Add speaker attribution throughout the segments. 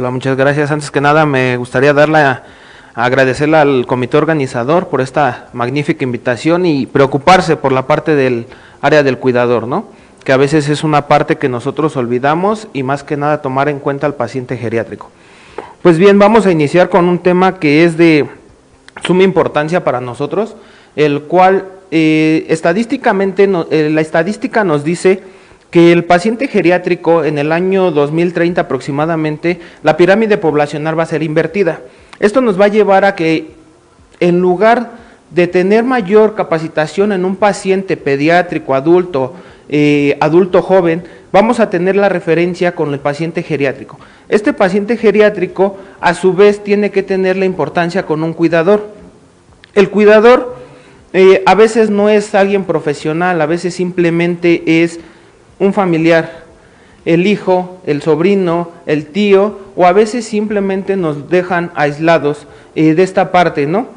Speaker 1: Hola, muchas gracias. Antes que nada me gustaría agradecerle al comité organizador por esta magnífica invitación y preocuparse por la parte del área del cuidador, ¿no? Que a veces es una parte que nosotros olvidamos y más que nada tomar en cuenta al paciente geriátrico. Pues bien, vamos a iniciar con un tema que es de suma importancia para nosotros, el cual estadísticamente la estadística nos dice que el paciente geriátrico en el año 2030 aproximadamente, la pirámide poblacional va a ser invertida. Esto nos va a llevar a que en lugar de tener mayor capacitación en un paciente pediátrico, adulto joven, vamos a tener la referencia con el paciente geriátrico. Este paciente geriátrico a su vez tiene que tener la importancia con un cuidador. El cuidador a veces no es alguien profesional, a veces simplemente es un familiar, el hijo, el sobrino, el tío, o a veces simplemente nos dejan aislados de esta parte, ¿no?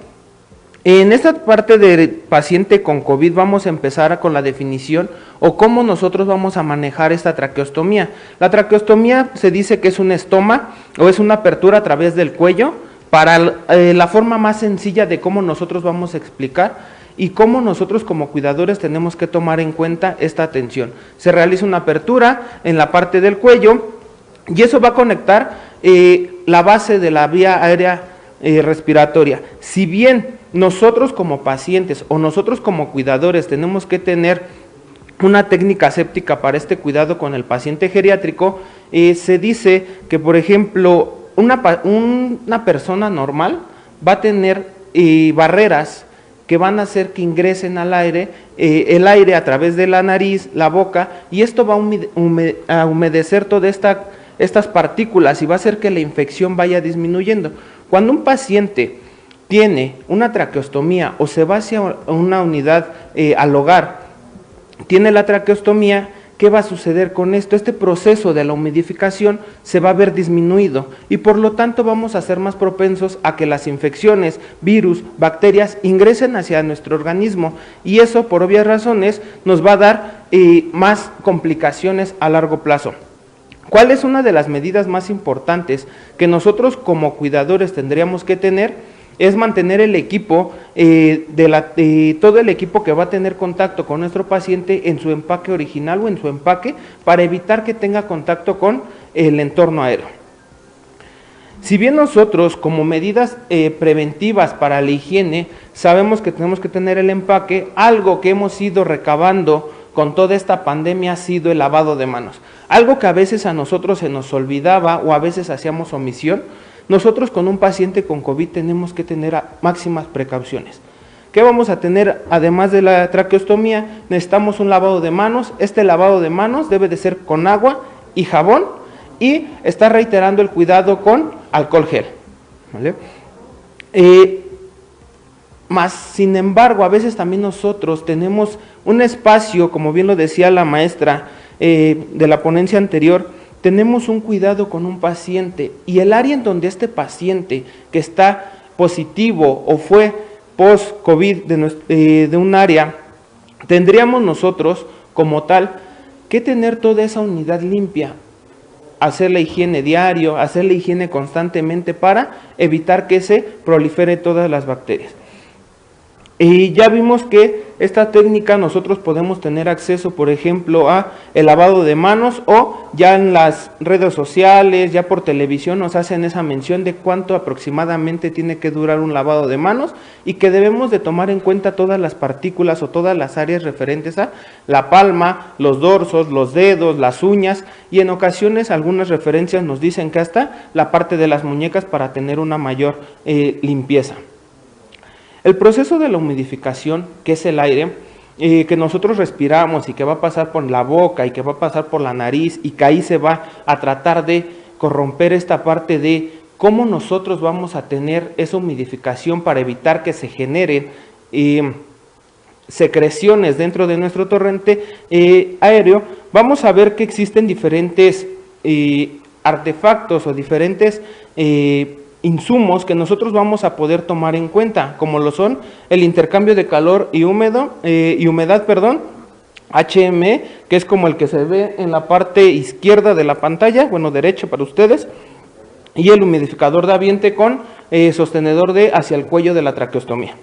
Speaker 1: En esta parte de paciente con COVID vamos a empezar con la definición o cómo nosotros vamos a manejar esta traqueostomía. La traqueostomía se dice que es un estoma o es una apertura a través del cuello para la forma más sencilla de cómo nosotros vamos a explicar y cómo nosotros como cuidadores tenemos que tomar en cuenta esta atención. Se realiza una apertura en la parte del cuello y eso va a conectar la base de la vía aérea respiratoria. Si bien nosotros como pacientes o nosotros como cuidadores tenemos que tener una técnica aséptica para este cuidado con el paciente geriátrico, se dice que, por ejemplo, una persona normal va a tener barreras que van a hacer que ingresen al aire, el aire a través de la nariz, la boca, y esto va a humedecer todas estas partículas y va a hacer que la infección vaya disminuyendo. Cuando un paciente tiene una traqueostomía o se va hacia una unidad al hogar, tiene la traqueostomía, ¿qué va a suceder con esto? Este proceso de la humidificación se va a ver disminuido y por lo tanto vamos a ser más propensos a que las infecciones, virus, bacterias ingresen hacia nuestro organismo y eso por obvias razones nos va a dar más complicaciones a largo plazo. ¿Cuál es una de las medidas más importantes que nosotros como cuidadores tendríamos que tener? Es mantener el equipo, todo el equipo que va a tener contacto con nuestro paciente en su empaque original o en su empaque para evitar que tenga contacto con el entorno aéreo. Si bien nosotros como medidas preventivas para la higiene sabemos que tenemos que tener el empaque, algo que hemos ido recabando con toda esta pandemia ha sido el lavado de manos. Algo que a veces a nosotros se nos olvidaba o a veces hacíamos omisión. Nosotros con un paciente con COVID tenemos que tener máximas precauciones. ¿Qué vamos a tener? Además de la traqueostomía, necesitamos un lavado de manos. Este lavado de manos debe de ser con agua y jabón y está reiterando el cuidado con alcohol gel. ¿Vale? Sin embargo, a veces también nosotros tenemos un espacio, como bien lo decía la maestra de la ponencia anterior, tenemos un cuidado con un paciente y el área en donde este paciente que está positivo o fue post-COVID de un área, tendríamos nosotros como tal que tener toda esa unidad limpia, hacer la higiene diario, hacer la higiene constantemente para evitar que se prolifere todas las bacterias. Y ya vimos que esta técnica nosotros podemos tener acceso, por ejemplo, a el lavado de manos o ya en las redes sociales, ya por televisión nos hacen esa mención de cuánto aproximadamente tiene que durar un lavado de manos y que debemos de tomar en cuenta todas las partículas o todas las áreas referentes a la palma, los dorsos, los dedos, las uñas y en ocasiones algunas referencias nos dicen que hasta la parte de las muñecas para tener una mayor limpieza. El proceso de la humidificación, que es el aire que nosotros respiramos y que va a pasar por la boca y que va a pasar por la nariz y que ahí se va a tratar de corromper esta parte de cómo nosotros vamos a tener esa humidificación para evitar que se generen secreciones dentro de nuestro torrente aéreo, vamos a ver que existen diferentes artefactos o diferentes insumos que nosotros vamos a poder tomar en cuenta, como lo son el intercambio de calor y humedad, HME, que es como el que se ve en la parte izquierda de la pantalla, bueno, derecha para ustedes, y el humidificador de ambiente con sostenedor hacia el cuello de la traqueostomía.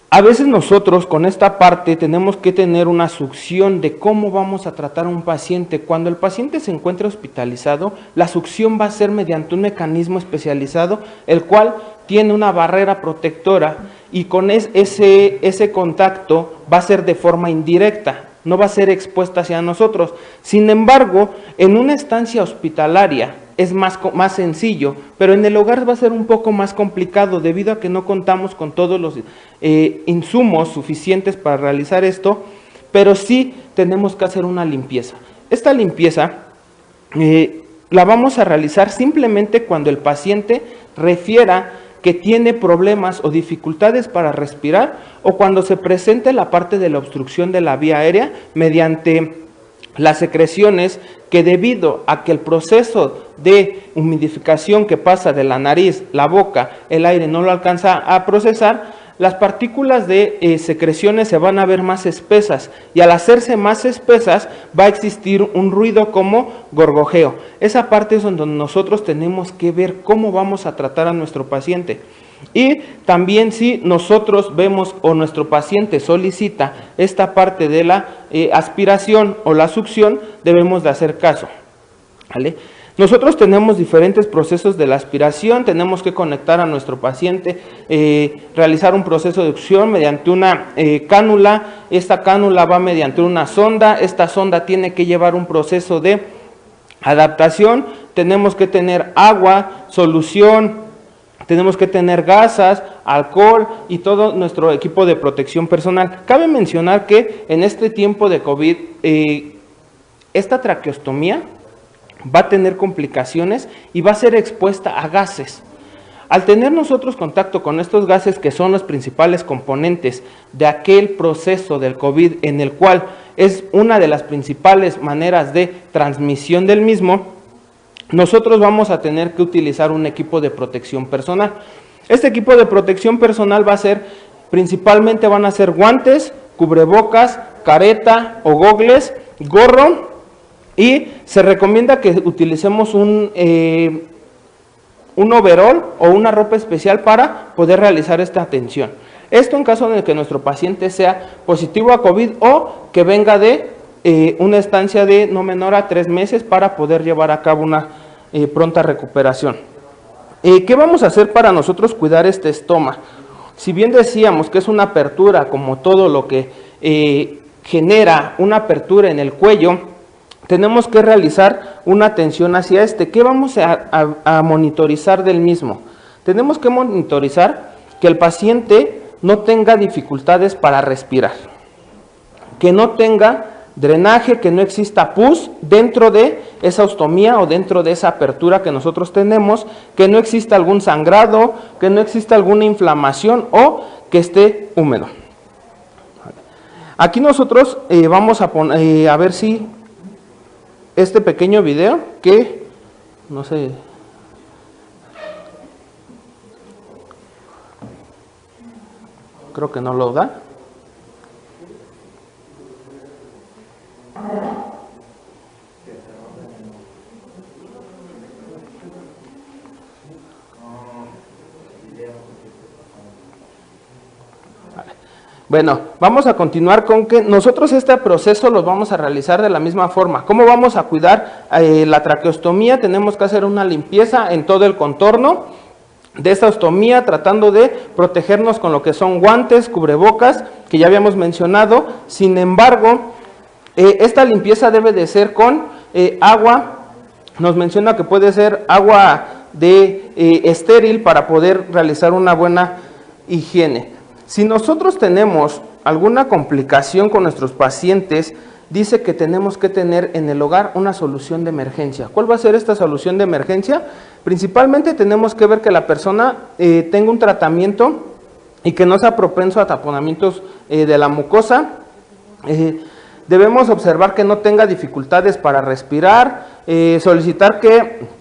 Speaker 1: A veces nosotros con esta parte tenemos que tener una succión de cómo vamos a tratar a un paciente. Cuando el paciente se encuentra hospitalizado, la succión va a ser mediante un mecanismo especializado, el cual tiene una barrera protectora y con ese contacto va a ser de forma indirecta, no va a ser expuesta hacia nosotros. Sin embargo, en una estancia hospitalaria es más sencillo, pero en el hogar va a ser un poco más complicado debido a que no contamos con todos los insumos suficientes para realizar esto, pero sí tenemos que hacer una limpieza. Esta limpieza la vamos a realizar simplemente cuando el paciente refiera que tiene problemas o dificultades para respirar o cuando se presente la parte de la obstrucción de la vía aérea mediante las secreciones que debido a que el proceso de humidificación que pasa de la nariz, la boca, el aire no lo alcanza a procesar, las partículas de secreciones se van a ver más espesas y al hacerse más espesas va a existir un ruido como gorgojeo. Esa parte es donde nosotros tenemos que ver cómo vamos a tratar a nuestro paciente. Y también si nosotros vemos o nuestro paciente solicita esta parte de la aspiración o la succión, debemos de hacer caso, ¿vale? Nosotros tenemos diferentes procesos de la aspiración, tenemos que conectar a nuestro paciente, realizar un proceso de succión mediante una cánula, esta cánula va mediante una sonda, esta sonda tiene que llevar un proceso de adaptación, tenemos que tener agua, solución, tenemos que tener gasas, alcohol y todo nuestro equipo de protección personal. Cabe mencionar que en este tiempo de COVID, esta traqueostomía va a tener complicaciones y va a ser expuesta a gases. Al tener nosotros contacto con estos gases que son los principales componentes de aquel proceso del COVID en el cual es una de las principales maneras de transmisión del mismo, nosotros vamos a tener que utilizar un equipo de protección personal. Este equipo de protección personal va a ser, principalmente van a ser guantes, cubrebocas, careta o gogles, gorro, y se recomienda que utilicemos un overol o una ropa especial para poder realizar esta atención. Esto en caso de que nuestro paciente sea positivo a COVID o que venga de una estancia de no menor a 3 meses para poder llevar a cabo una pronta recuperación. ¿Qué vamos a hacer para nosotros cuidar este estoma? Si bien decíamos que es una apertura, como todo lo que genera una apertura en el cuello, tenemos que realizar una atención hacia este. ¿Qué vamos a monitorizar del mismo? Tenemos que monitorizar que el paciente no tenga dificultades para respirar, que no tenga drenaje, que no exista pus dentro de esa ostomía o dentro de esa apertura que nosotros tenemos, que no exista algún sangrado, que no exista alguna inflamación o que esté húmedo. Aquí nosotros vamos a poner, a ver si este pequeño video que no sé, creo que no lo da. Bueno, vamos a continuar con que nosotros este proceso lo vamos a realizar de la misma forma. ¿Cómo vamos a cuidar la traqueostomía? Tenemos que hacer una limpieza en todo el contorno de esta ostomía, tratando de protegernos con lo que son guantes, cubrebocas, que ya habíamos mencionado. Sin embargo, esta limpieza debe de ser con agua. Nos menciona que puede ser agua de estéril para poder realizar una buena higiene. Si nosotros tenemos alguna complicación con nuestros pacientes, dice que tenemos que tener en el hogar una solución de emergencia. ¿Cuál va a ser esta solución de emergencia? Principalmente tenemos que ver que la persona tenga un tratamiento y que no sea propenso a taponamientos de la mucosa. Debemos observar que no tenga dificultades para respirar, solicitar que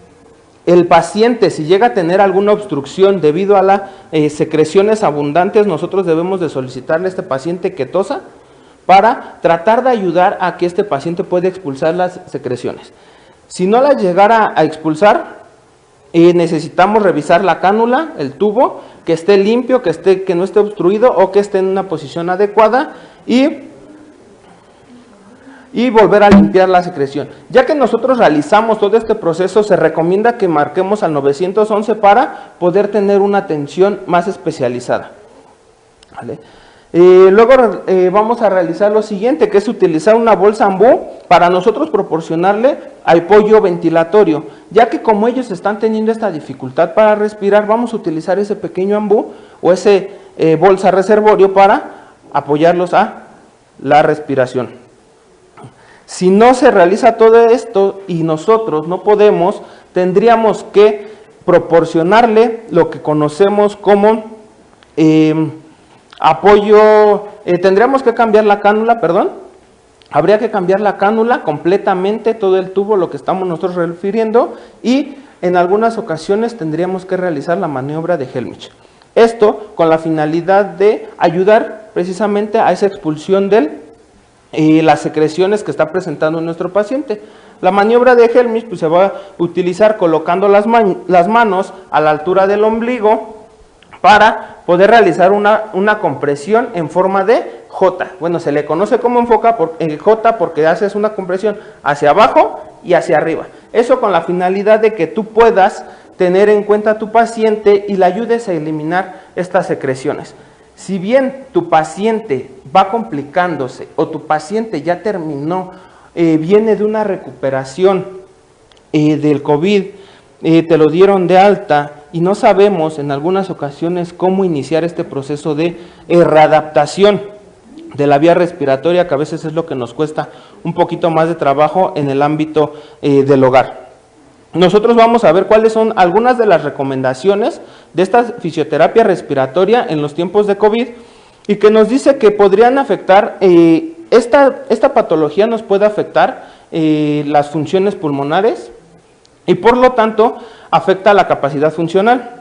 Speaker 1: el paciente, si llega a tener alguna obstrucción debido a las secreciones abundantes, nosotros debemos de solicitarle a este paciente que tosa para tratar de ayudar a que este paciente pueda expulsar las secreciones. Si no las llegara a expulsar, necesitamos revisar la cánula, el tubo, que esté limpio, que no esté obstruido o que esté en una posición adecuada y volver a limpiar la secreción. Ya que nosotros realizamos todo este proceso, se recomienda que marquemos al 911 para poder tener una atención más especializada. ¿Vale? Luego vamos a realizar lo siguiente, que es utilizar una bolsa ambú para nosotros proporcionarle apoyo ventilatorio, ya que como ellos están teniendo esta dificultad para respirar, vamos a utilizar ese pequeño ambú o ese bolsa reservorio para apoyarlos a la respiración. Si no se realiza todo esto y nosotros no podemos, tendríamos que proporcionarle lo que conocemos como apoyo, tendríamos que cambiar la cánula, habría que cambiar la cánula completamente, todo el tubo, lo que estamos nosotros refiriendo, y en algunas ocasiones tendríamos que realizar la maniobra de Helmich. Esto con la finalidad de ayudar precisamente a esa expulsión de las secreciones que está presentando nuestro paciente. La maniobra de Helmich pues, se va a utilizar colocando las manos a la altura del ombligo para poder realizar una compresión en forma de J. Bueno, se le conoce como J porque haces una compresión hacia abajo y hacia arriba. Eso con la finalidad de que tú puedas tener en cuenta a tu paciente y le ayudes a eliminar estas secreciones. Si bien tu paciente va complicándose o tu paciente ya terminó, viene de una recuperación del COVID, te lo dieron de alta y no sabemos en algunas ocasiones cómo iniciar este proceso de readaptación de la vía respiratoria, que a veces es lo que nos cuesta un poquito más de trabajo en el ámbito del hogar. Nosotros vamos a ver cuáles son algunas de las recomendaciones de esta fisioterapia respiratoria en los tiempos de COVID y que nos dice que podrían afectar, esta patología nos puede afectar las funciones pulmonares y por lo tanto afecta la capacidad funcional.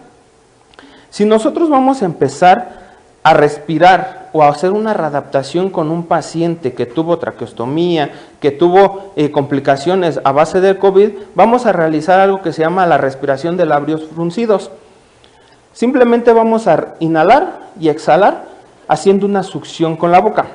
Speaker 1: Si nosotros vamos a empezar a respirar o a hacer una readaptación con un paciente que tuvo traqueostomía, que tuvo complicaciones a base del COVID, vamos a realizar algo que se llama la respiración de labios fruncidos. Simplemente vamos a inhalar y exhalar haciendo una succión con la boca.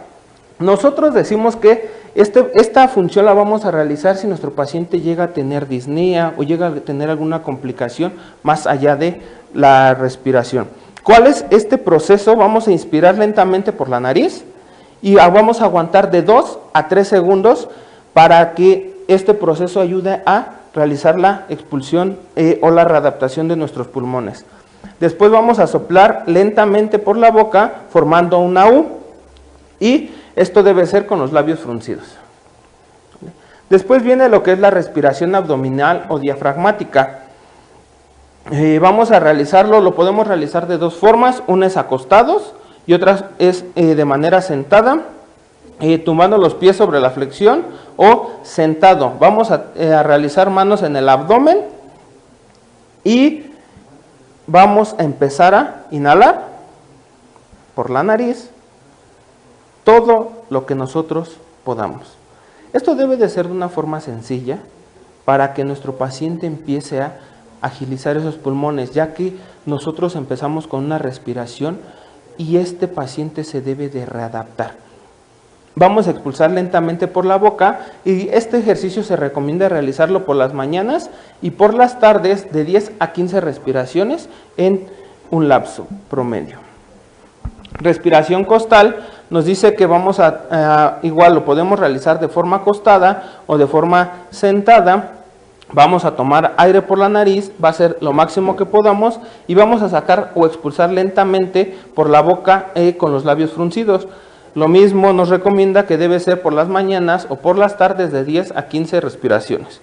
Speaker 1: Nosotros decimos que esta función la vamos a realizar si nuestro paciente llega a tener disnea o llega a tener alguna complicación más allá de la respiración. ¿Cuál es este proceso? Vamos a inspirar lentamente por la nariz y vamos a aguantar de 2 a 3 segundos para que este proceso ayude a realizar la expulsión o la readaptación de nuestros pulmones. Después vamos a soplar lentamente por la boca formando una U y esto debe ser con los labios fruncidos. Después viene lo que es la respiración abdominal o diafragmática. Vamos a realizarlo, lo podemos realizar de dos formas, una es acostados y otra es de manera sentada, tumbando los pies sobre la flexión o sentado. Vamos a realizar manos en el abdomen y vamos a empezar a inhalar por la nariz todo lo que nosotros podamos. Esto debe de ser de una forma sencilla para que nuestro paciente empiece a agilizar esos pulmones, ya que nosotros empezamos con una respiración y este paciente se debe de readaptar. Vamos a expulsar lentamente por la boca y este ejercicio se recomienda realizarlo por las mañanas y por las tardes de 10 a 15 respiraciones en un lapso promedio. Respiración costal nos dice que vamos igual lo podemos realizar de forma acostada o de forma sentada. Vamos a tomar aire por la nariz, va a ser lo máximo que podamos y vamos a sacar o expulsar lentamente por la boca con los labios fruncidos. Lo mismo nos recomienda que debe ser por las mañanas o por las tardes de 10 a 15 respiraciones.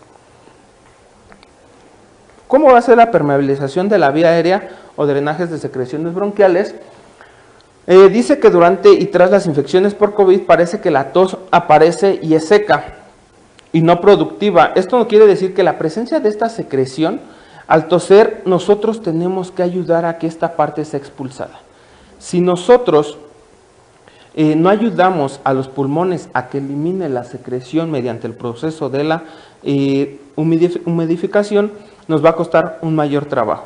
Speaker 1: ¿Cómo va a ser la permeabilización de la vía aérea o drenajes de secreciones bronquiales? Dice que durante y tras las infecciones por COVID parece que la tos aparece y es seca y no productiva. Esto no quiere decir que la presencia de esta secreción, al toser, nosotros tenemos que ayudar a que esta parte sea expulsada. Si nosotros no ayudamos a los pulmones a que elimine la secreción mediante el proceso de la humidificación, nos va a costar un mayor trabajo.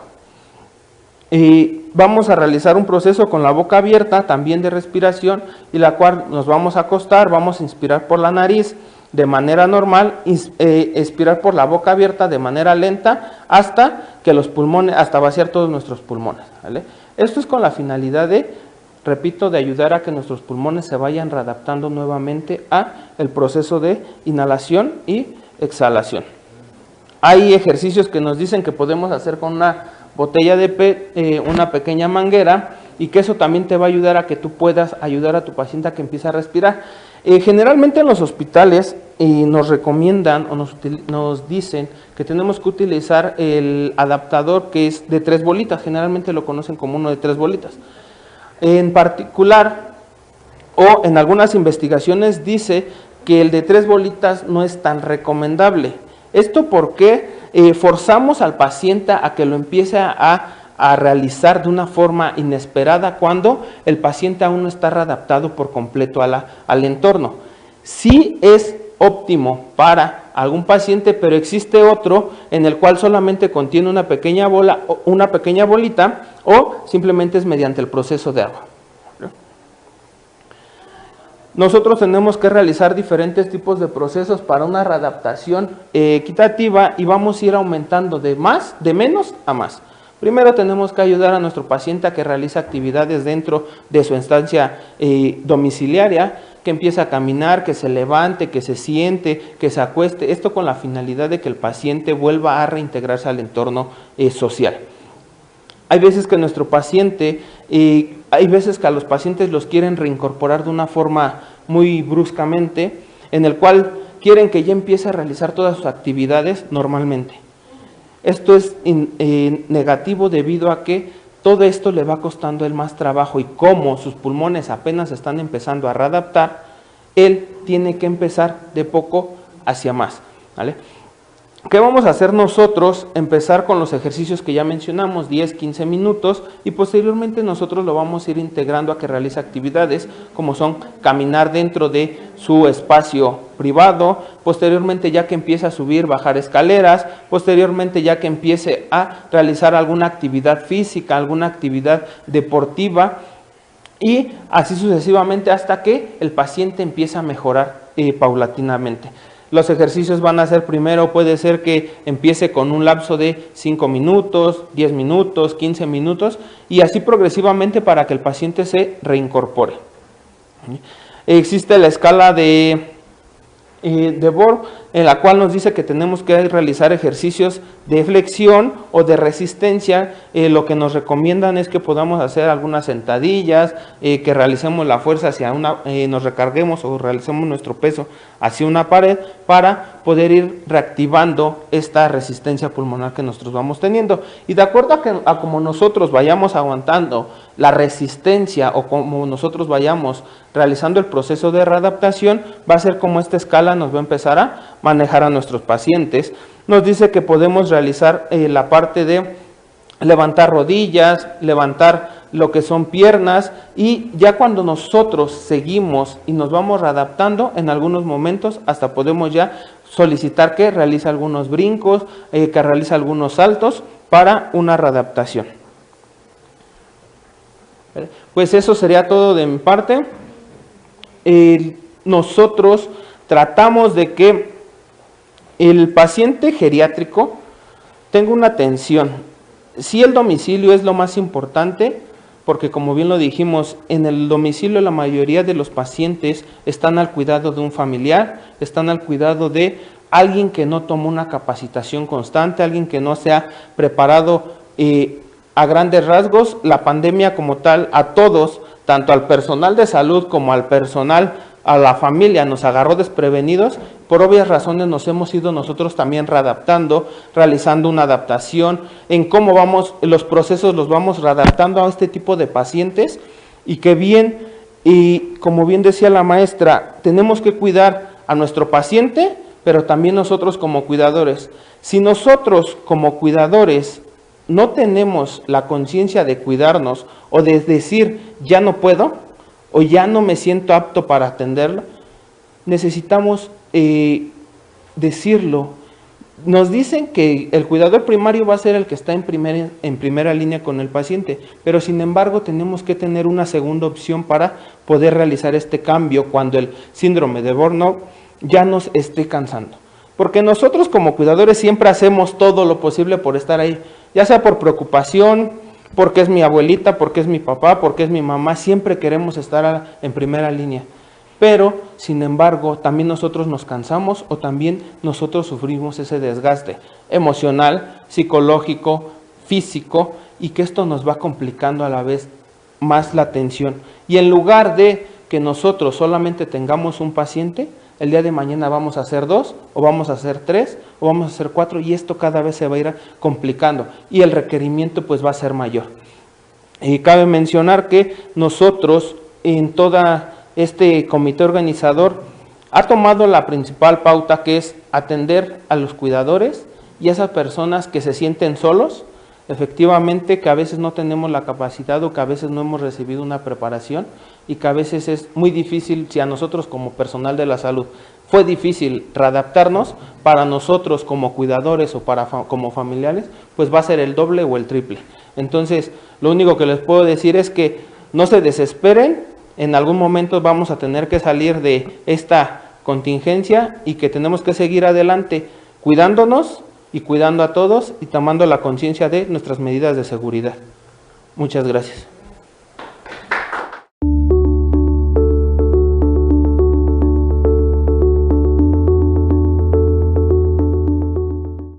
Speaker 1: Vamos a realizar un proceso con la boca abierta, también de respiración, y la cual nos vamos a acostar, vamos a inspirar por la nariz de manera normal, expirar por la boca abierta de manera lenta hasta que los pulmones, hasta vaciar todos nuestros pulmones, ¿vale? Esto es con la finalidad de, repito, de ayudar a que nuestros pulmones se vayan readaptando nuevamente a el proceso de inhalación y exhalación. Hay ejercicios que nos dicen que podemos hacer con una botella de PET, una pequeña manguera, y que eso también te va a ayudar a que tú puedas ayudar a tu paciente a que empiece a respirar. Generalmente en los hospitales nos recomiendan o nos dicen que tenemos que utilizar el adaptador que es de 3 bolitas, generalmente lo conocen como uno de 3 bolitas. En particular, o en algunas investigaciones dice que el de 3 bolitas no es tan recomendable. Esto porque forzamos al paciente a que lo empiece a realizar de una forma inesperada cuando el paciente aún no está readaptado por completo al entorno. Sí es óptimo para algún paciente, pero existe otro en el cual solamente contiene una pequeña bolita, o simplemente es mediante el proceso de agua. Nosotros tenemos que realizar diferentes tipos de procesos para una readaptación equitativa, y vamos a ir aumentando de menos a más. Primero tenemos que ayudar a nuestro paciente a que realice actividades dentro de su estancia domiciliaria, que empiece a caminar, que se levante, que se siente, que se acueste, esto con la finalidad de que el paciente vuelva a reintegrarse al entorno social. Hay veces que nuestro paciente, hay veces que a los pacientes los quieren reincorporar de una forma muy bruscamente, en el cual quieren que ya empiece a realizar todas sus actividades normalmente. Esto es negativo debido a que todo esto le va costando a él más trabajo, y como sus pulmones apenas están empezando a readaptar, él tiene que empezar de poco hacia más, ¿vale? ¿Qué vamos a hacer nosotros? Empezar con los ejercicios que ya mencionamos, 10-15 minutos, y posteriormente nosotros lo vamos a ir integrando a que realice actividades como son caminar dentro de su espacio privado, posteriormente ya que empiece a subir, bajar escaleras, posteriormente ya que empiece a realizar alguna actividad física, alguna actividad deportiva, y así sucesivamente hasta que el paciente empiece a mejorar paulatinamente. Los ejercicios van a ser, primero puede ser que empiece con un lapso de 5 minutos, 10 minutos, 15 minutos, y así progresivamente para que el paciente se reincorpore. Existe la escala de Borg, en la cual nos dice que tenemos que realizar ejercicios de flexión o de resistencia. Lo que nos recomiendan es que podamos hacer algunas sentadillas, que realicemos la fuerza hacia nos recarguemos o realicemos nuestro peso hacia una pared para poder ir reactivando esta resistencia pulmonar que nosotros vamos teniendo. Y de acuerdo a como nosotros vayamos aguantando la resistencia o como nosotros vayamos realizando el proceso de readaptación, va a ser como esta escala nos va a empezar a manejar a nuestros pacientes. Nos dice que podemos realizar la parte de levantar rodillas, levantar lo que son piernas, y ya cuando nosotros seguimos y nos vamos readaptando, en algunos momentos hasta podemos ya solicitar que realice algunos brincos, que realice algunos saltos para una readaptación. Pues eso sería todo de mi parte. Nosotros tratamos de que el paciente geriátrico tenga una atención. Sí, el domicilio es lo más importante, porque como bien lo dijimos, en el domicilio la mayoría de los pacientes están al cuidado de un familiar, están al cuidado de alguien que no tomó una capacitación constante, alguien que no se ha preparado a grandes rasgos. La pandemia como tal, a todos, tanto al personal de salud como al personal, a la familia, nos agarró desprevenidos. Por obvias razones nos hemos ido nosotros también readaptando, realizando una adaptación en cómo vamos, los procesos los vamos readaptando a este tipo de pacientes, y que bien, y como bien decía la maestra, tenemos que cuidar a nuestro paciente, pero también nosotros como cuidadores. Si nosotros como cuidadores no tenemos la conciencia de cuidarnos, o de decir ya no puedo, o ya no me siento apto para atenderlo, necesitamos decirlo, Nos dicen que el cuidador primario va a ser el que está en primera línea con el paciente, pero sin embargo tenemos que tener una segunda opción para poder realizar este cambio cuando el síndrome de burnout ya nos esté cansando. Porque nosotros como cuidadores siempre hacemos todo lo posible por estar ahí, ya sea por preocupación, porque es mi abuelita, porque es mi papá, porque es mi mamá, siempre queremos estar en primera línea. Pero, sin embargo, también nosotros nos cansamos o también nosotros sufrimos ese desgaste emocional, psicológico, físico, y que esto nos va complicando a la vez más la atención. Y en lugar de que nosotros solamente tengamos un paciente, el día de mañana vamos a hacer 2, o vamos a hacer 3, o vamos a hacer 4, y esto cada vez se va a ir complicando, y el requerimiento pues va a ser mayor. Y cabe mencionar que nosotros en toda este comité organizador ha tomado la principal pauta, que es atender a los cuidadores y a esas personas que se sienten solos, efectivamente que a veces no tenemos la capacidad o que a veces no hemos recibido una preparación y que a veces es muy difícil, si a nosotros como personal de la salud fue difícil readaptarnos, para nosotros como cuidadores o como familiares, pues va a ser el doble o el triple. Entonces, lo único que les puedo decir es que no se desesperen. En algún momento vamos a tener que salir de esta contingencia y que tenemos que seguir adelante cuidándonos y cuidando a todos y tomando la conciencia de nuestras medidas de seguridad. Muchas gracias.